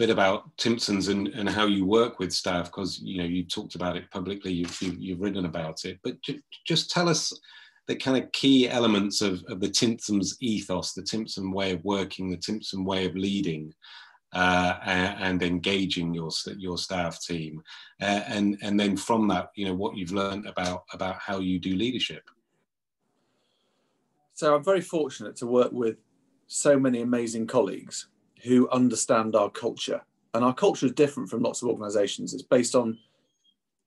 bit about Timpson's and how you work with staff, because you talked about it publicly, you've written about it, but just tell us the kind of key elements of the Timpson's ethos, the Timpson way of working, the Timpson way of leading and engaging your staff team, and then from that, what you've learned about how you do leadership. So I'm very fortunate to work with so many amazing colleagues who understand our culture. And our culture is different from lots of organizations. It's based on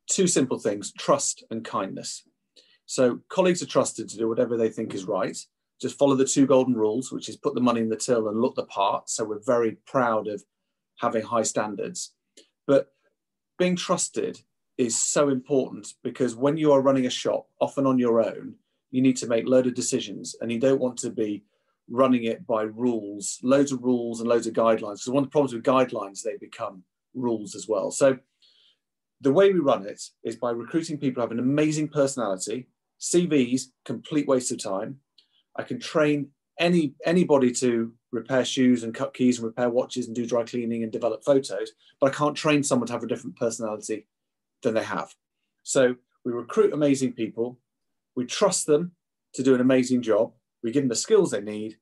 two simple things: trust and kindness. So colleagues are trusted to do whatever they think is right. Just follow the two golden rules, which is put the money in the till and look the part. So we're very proud of having high standards. But being trusted is so important, because when you are running a shop, often on your own, you need to make a load of decisions, and you don't want to be running it by rules, loads of rules and loads of guidelines. Because one of the problems with guidelines, they become rules as well. So the way we run it is by recruiting people who have an amazing personality. CVs, complete waste of time. I can train anybody to repair shoes and cut keys and repair watches and do dry cleaning and develop photos, but I can't train someone to have a different personality than they have. So we recruit amazing people, we trust them to do an amazing job, we give them the skills they need,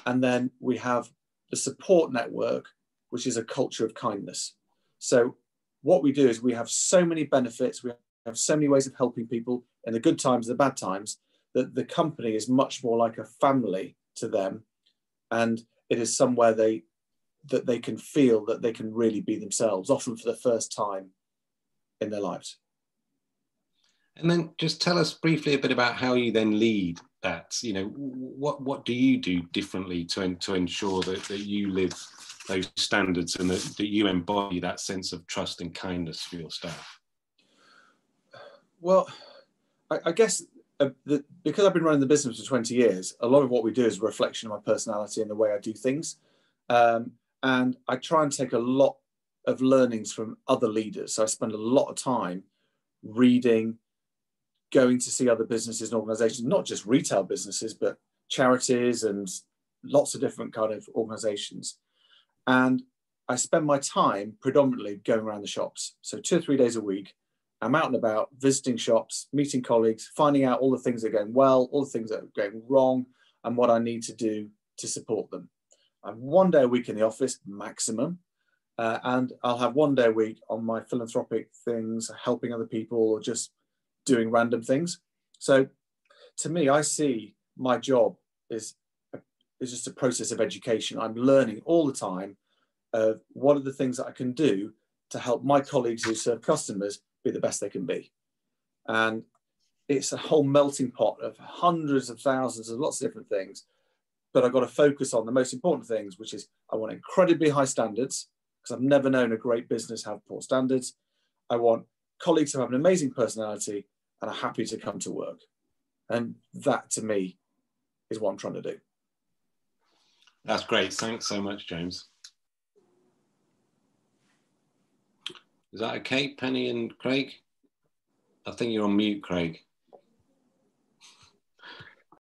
and then we have the support network, which is a culture of kindness. So what we do is we have so many benefits, we have so many ways of helping people in the good times, the bad times, that the company is much more like a family to them, and it is somewhere that they can feel that they can really be themselves, often for the first time in their lives. And then just tell us briefly a bit about how you then lead that. What do you do differently to ensure that you live those standards and that you embody that sense of trust and kindness for your staff? Well, I guess because I've been running the business for 20 years, a lot of what we do is a reflection of my personality and the way I do things. And I try and take a lot of learnings from other leaders. So I spend a lot of time reading, going to see other businesses and organizations, not just retail businesses, but charities and lots of different kind of organizations. And I spend my time predominantly going around the shops. So 2 or 3 days a week, I'm out and about visiting shops, meeting colleagues, finding out all the things that are going well, all the things that are going wrong, and what I need to do to support them. I'm 1 day a week in the office, maximum. And I'll have 1 day a week on my philanthropic things, helping other people or just doing random things. So to me, I see my job is just a process of education. I'm learning all the time of what are the things that I can do to help my colleagues who serve customers be the best they can be. And it's a whole melting pot of hundreds of thousands of lots of different things. But I've got to focus on the most important things, which is I want incredibly high standards, because I've never known a great business have poor standards. I want colleagues who have an amazing personality and are happy to come to work. And that, to me, is what I'm trying to do. That's great. Thanks so much, James. Is that okay, Penny and Craig? I think you're on mute, Craig.